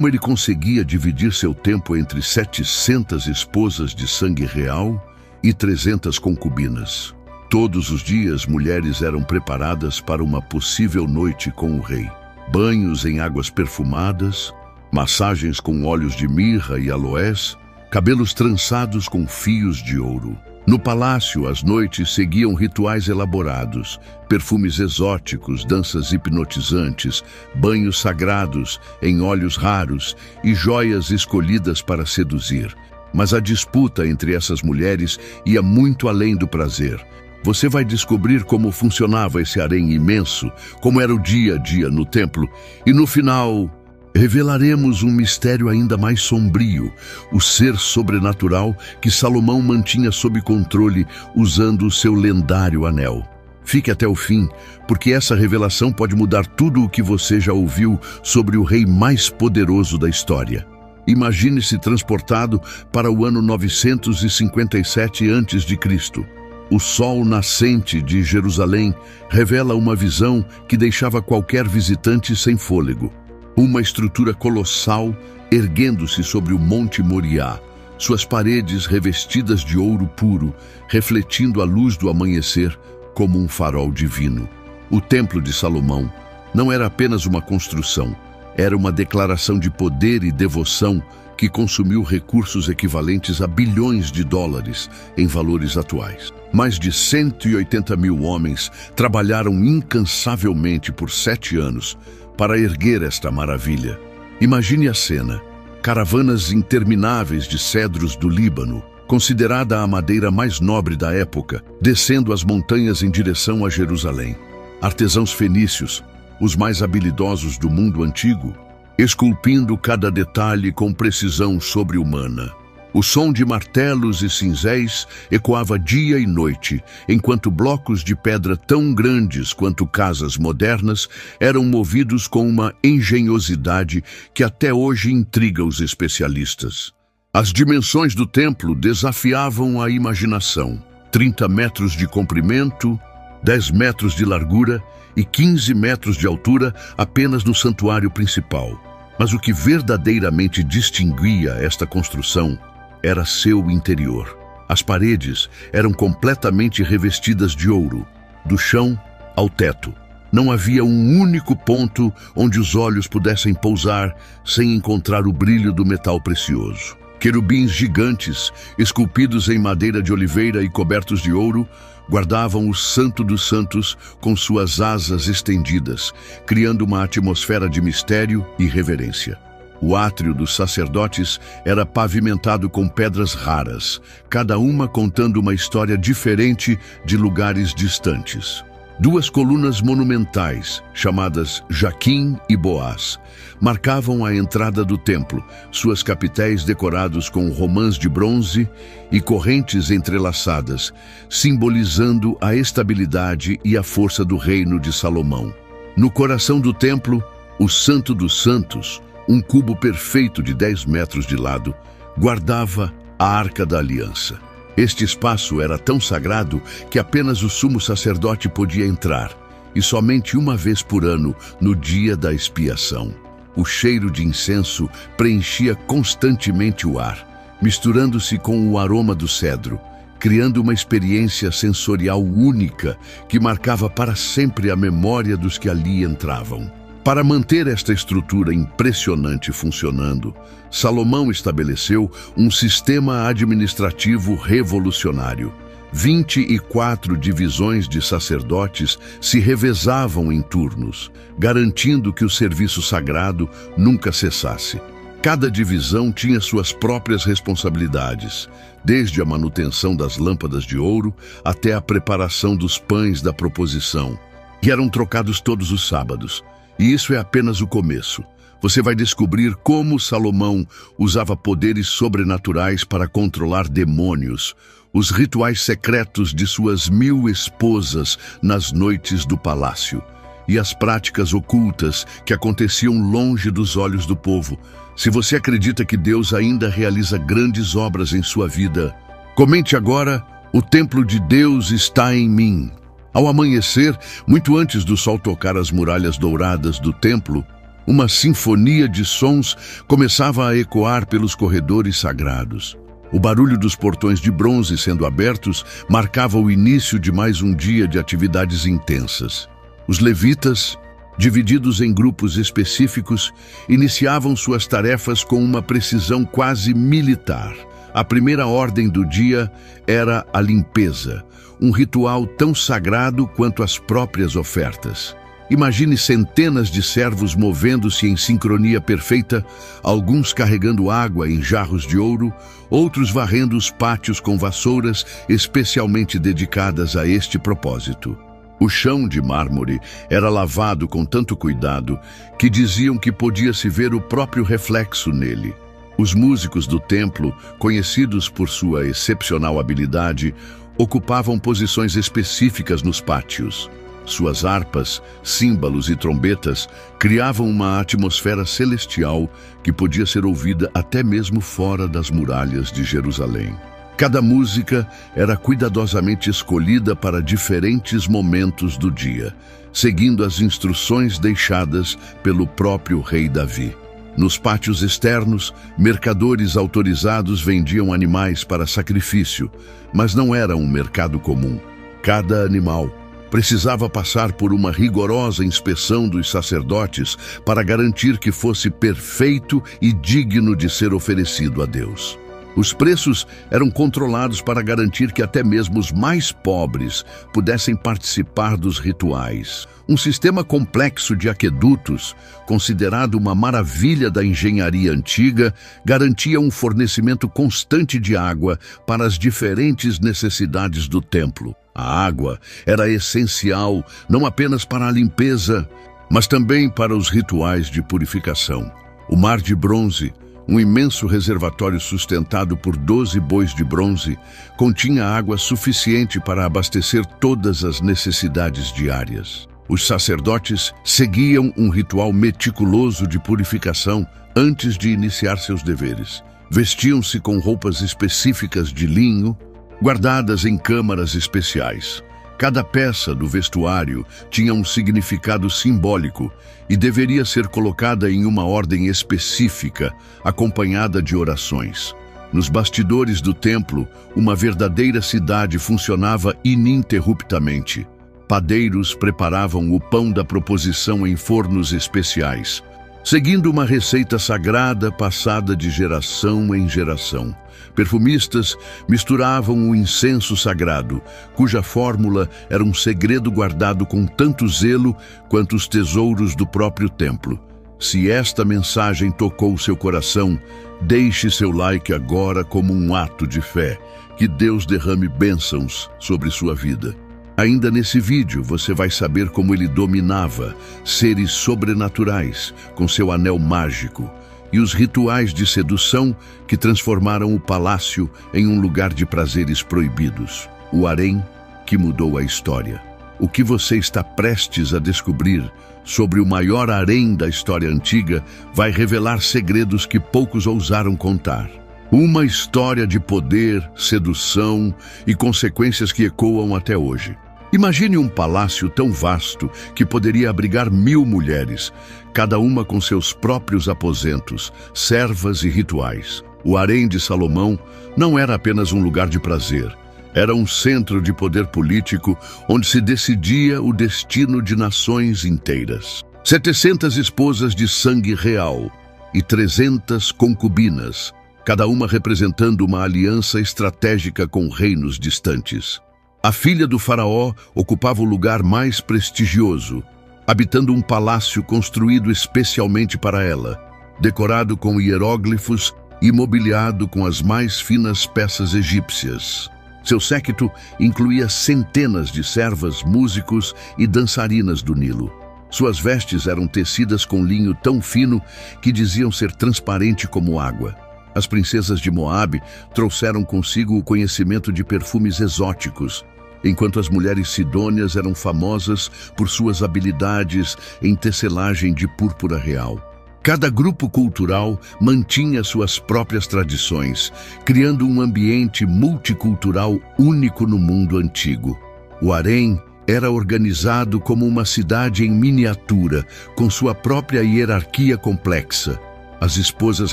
Como ele conseguia dividir seu tempo entre 700 esposas de sangue real e 300 concubinas. Todos os dias, mulheres eram preparadas para uma possível noite com o rei. Banhos em águas perfumadas, massagens com óleos de mirra e aloés, cabelos trançados com fios de ouro. No palácio, as noites seguiam rituais elaborados, perfumes exóticos, danças hipnotizantes, banhos sagrados em óleos raros e joias escolhidas para seduzir. Mas a disputa entre essas mulheres ia muito além do prazer. Você vai descobrir como funcionava esse harém imenso, como era o dia a dia no templo, e no final revelaremos um mistério ainda mais sombrio, o ser sobrenatural que Salomão mantinha sob controle usando o seu lendário anel. Fique até o fim, porque essa revelação pode mudar tudo o que você já ouviu sobre o rei mais poderoso da história. Imagine-se transportado para o ano 957 a.C. O sol nascente de Jerusalém revela uma visão que deixava qualquer visitante sem fôlego. Uma estrutura colossal erguendo-se sobre o Monte Moriá, suas paredes revestidas de ouro puro, refletindo a luz do amanhecer como um farol divino. O Templo de Salomão não era apenas uma construção, era uma declaração de poder e devoção que consumiu recursos equivalentes a bilhões de dólares em valores atuais. Mais de 180 mil homens trabalharam incansavelmente por 7 anos para erguer esta maravilha. Imagine a cena: caravanas intermináveis de cedros do Líbano, considerada a madeira mais nobre da época, descendo as montanhas em direção a Jerusalém. Artesãos fenícios, os mais habilidosos do mundo antigo, esculpindo cada detalhe com precisão sobre-humana. O som de martelos e cinzéis ecoava dia e noite, enquanto blocos de pedra tão grandes quanto casas modernas eram movidos com uma engenhosidade que até hoje intriga os especialistas. As dimensões do templo desafiavam a imaginação: 30 metros de comprimento, 10 metros de largura e 15 metros de altura apenas no santuário principal. Mas o que verdadeiramente distinguia esta construção era seu interior. As paredes eram completamente revestidas de ouro, do chão ao teto. Não havia um único ponto onde os olhos pudessem pousar sem encontrar o brilho do metal precioso. Querubins gigantes, esculpidos em madeira de oliveira e cobertos de ouro, guardavam o Santo dos Santos com suas asas estendidas, criando uma atmosfera de mistério e reverência. O átrio dos sacerdotes era pavimentado com pedras raras, cada uma contando uma história diferente de lugares distantes. 2 colunas monumentais, chamadas Jaquim e Boaz, marcavam a entrada do templo, suas capitéis decorados com romãs de bronze e correntes entrelaçadas, simbolizando a estabilidade e a força do reino de Salomão. No coração do templo, o Santo dos Santos, um cubo perfeito de 10 metros de lado, guardava a Arca da Aliança. Este espaço era tão sagrado que apenas o sumo sacerdote podia entrar, e somente uma vez por ano, no dia da expiação. O cheiro de incenso preenchia constantemente o ar, misturando-se com o aroma do cedro, criando uma experiência sensorial única que marcava para sempre a memória dos que ali entravam. Para manter esta estrutura impressionante funcionando, Salomão estabeleceu um sistema administrativo revolucionário. 24 divisões de sacerdotes se revezavam em turnos, garantindo que o serviço sagrado nunca cessasse. Cada divisão tinha suas próprias responsabilidades, desde a manutenção das lâmpadas de ouro até a preparação dos pães da proposição, que eram trocados todos os sábados. E isso é apenas o começo. Você vai descobrir como Salomão usava poderes sobrenaturais para controlar demônios, os rituais secretos de suas 1000 esposas nas noites do palácio, e as práticas ocultas que aconteciam longe dos olhos do povo. Se você acredita que Deus ainda realiza grandes obras em sua vida, comente agora: o templo de Deus está em mim. Ao amanhecer, muito antes do sol tocar as muralhas douradas do templo, Uma sinfonia de sons começava a ecoar pelos corredores sagrados. O barulho dos portões de bronze sendo abertos marcava o início de mais um dia de atividades intensas. Os levitas, divididos em grupos específicos, iniciavam suas tarefas com uma precisão quase militar. A primeira ordem do dia era a limpeza, um ritual tão sagrado quanto as próprias ofertas. Imagine centenas de servos movendo-se em sincronia perfeita, alguns carregando água em jarros de ouro, outros varrendo os pátios com vassouras especialmente dedicadas a este propósito. O chão de mármore era lavado com tanto cuidado que diziam que podia-se ver o próprio reflexo nele. Os músicos do templo, conhecidos por sua excepcional habilidade, ocupavam posições específicas nos pátios. Suas harpas, símbolos e trombetas criavam uma atmosfera celestial que podia ser ouvida até mesmo fora das muralhas de Jerusalém. Cada música era cuidadosamente escolhida para diferentes momentos do dia, seguindo as instruções deixadas pelo próprio rei Davi. Nos pátios externos, mercadores autorizados vendiam animais para sacrifício, mas não era um mercado comum. Cada animal precisava passar por uma rigorosa inspeção dos sacerdotes para garantir que fosse perfeito e digno de ser oferecido a Deus. Os preços eram controlados para garantir que até mesmo os mais pobres pudessem participar dos rituais. Um sistema complexo de aquedutos, considerado uma maravilha da engenharia antiga, garantia um fornecimento constante de água para as diferentes necessidades do templo. A água era essencial não apenas para a limpeza, mas também para os rituais de purificação. O Mar de Bronze, um imenso reservatório sustentado por 12 bois de bronze, continha água suficiente para abastecer todas as necessidades diárias. Os sacerdotes seguiam um ritual meticuloso de purificação antes de iniciar seus deveres. Vestiam-se com roupas específicas de linho, guardadas em câmaras especiais. Cada peça do vestuário tinha um significado simbólico e deveria ser colocada em uma ordem específica, acompanhada de orações. Nos bastidores do templo, uma verdadeira cidade funcionava ininterruptamente. Padeiros preparavam o pão da proposição em fornos especiais, seguindo uma receita sagrada passada de geração em geração. Perfumistas misturavam o incenso sagrado, cuja fórmula era um segredo guardado com tanto zelo quanto os tesouros do próprio templo. Se esta mensagem tocou seu coração, deixe seu like agora como um ato de fé. Que Deus derrame bênçãos sobre sua vida. Ainda nesse vídeo você vai saber como ele dominava seres sobrenaturais com seu anel mágico e os rituais de sedução que transformaram o palácio em um lugar de prazeres proibidos. O harém que mudou a história. O que você está prestes a descobrir sobre o maior harém da história antiga vai revelar segredos que poucos ousaram contar. Uma história de poder, sedução e consequências que ecoam até hoje. Imagine um palácio tão vasto que poderia abrigar 1000 mulheres, cada uma com seus próprios aposentos, servas e rituais. O harém de Salomão não era apenas um lugar de prazer, era um centro de poder político onde se decidia o destino de nações inteiras. 700 esposas de sangue real e 300 concubinas, cada uma representando uma aliança estratégica com reinos distantes. A filha do faraó ocupava o lugar mais prestigioso, habitando um palácio construído especialmente para ela, decorado com hieróglifos e mobiliado com as mais finas peças egípcias. Seu séquito incluía centenas de servas, músicos e dançarinas do Nilo. Suas vestes eram tecidas com linho tão fino que diziam ser transparente como água. As princesas de Moabe trouxeram consigo o conhecimento de perfumes exóticos, enquanto as mulheres sidônias eram famosas por suas habilidades em tecelagem de púrpura real. Cada grupo cultural mantinha suas próprias tradições, criando um ambiente multicultural único no mundo antigo. O harém era organizado como uma cidade em miniatura, com sua própria hierarquia complexa. As esposas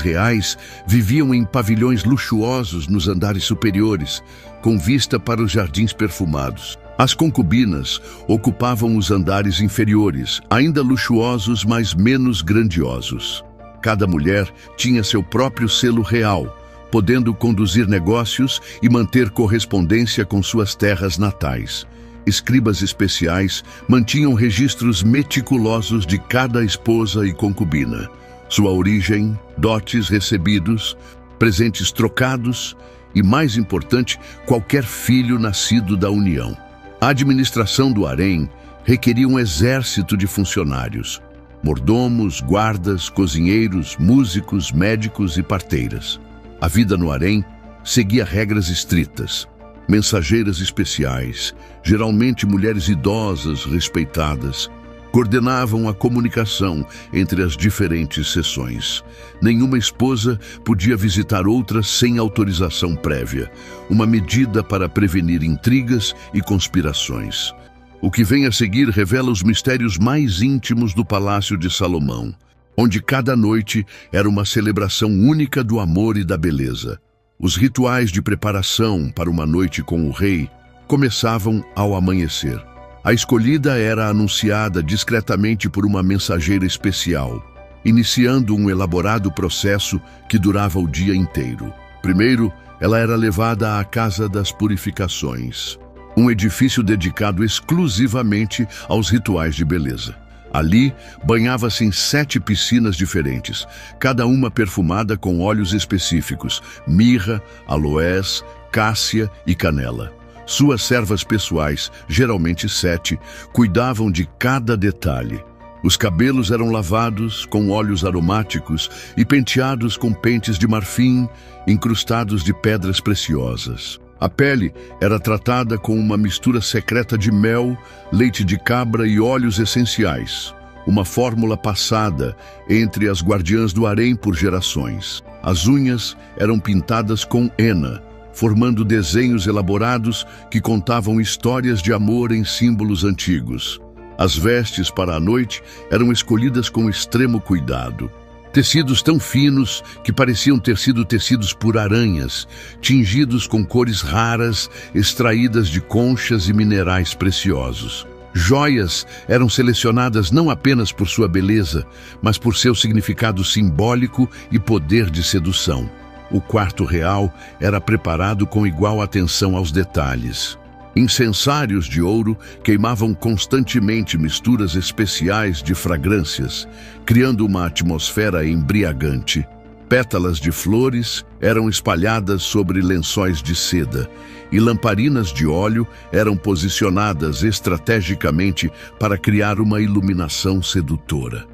reais viviam em pavilhões luxuosos nos andares superiores, com vista para os jardins perfumados. As concubinas ocupavam os andares inferiores, ainda luxuosos, mas menos grandiosos. Cada mulher tinha seu próprio selo real, podendo conduzir negócios e manter correspondência com suas terras natais. Escribas especiais mantinham registros meticulosos de cada esposa e concubina, sua origem, dotes recebidos, presentes trocados e, mais importante, qualquer filho nascido da união. A administração do harém requeria um exército de funcionários, mordomos, guardas, cozinheiros, músicos, médicos e parteiras. A vida no harém seguia regras estritas. Mensageiras especiais, geralmente mulheres idosas respeitadas, coordenavam a comunicação entre as diferentes seções. Nenhuma esposa podia visitar outra sem autorização prévia, uma medida para prevenir intrigas e conspirações. O que vem a seguir revela os mistérios mais íntimos do Palácio de Salomão, onde cada noite era uma celebração única do amor e da beleza. Os rituais de preparação para uma noite com o rei começavam ao amanhecer. A escolhida era anunciada discretamente por uma mensageira especial, iniciando um elaborado processo que durava o dia inteiro. Primeiro, ela era levada à Casa das Purificações, um edifício dedicado exclusivamente aos rituais de beleza. Ali, banhava-se em 7 piscinas diferentes, cada uma perfumada com óleos específicos: mirra, aloés, cássia e canela. Suas servas pessoais, geralmente 7, cuidavam de cada detalhe. Os cabelos eram lavados com óleos aromáticos e penteados com pentes de marfim, incrustados de pedras preciosas. A pele era tratada com uma mistura secreta de mel, leite de cabra e óleos essenciais, uma fórmula passada entre as guardiãs do harém por gerações. As unhas eram pintadas com henna, formando desenhos elaborados que contavam histórias de amor em símbolos antigos. As vestes para a noite eram escolhidas com extremo cuidado. Tecidos tão finos que pareciam ter sido tecidos por aranhas, tingidos com cores raras, extraídas de conchas e minerais preciosos. Joias eram selecionadas não apenas por sua beleza, mas por seu significado simbólico e poder de sedução. O quarto real era preparado com igual atenção aos detalhes. Incensários de ouro queimavam constantemente misturas especiais de fragrâncias, criando uma atmosfera embriagante. Pétalas de flores eram espalhadas sobre lençóis de seda, e lamparinas de óleo eram posicionadas estrategicamente para criar uma iluminação sedutora.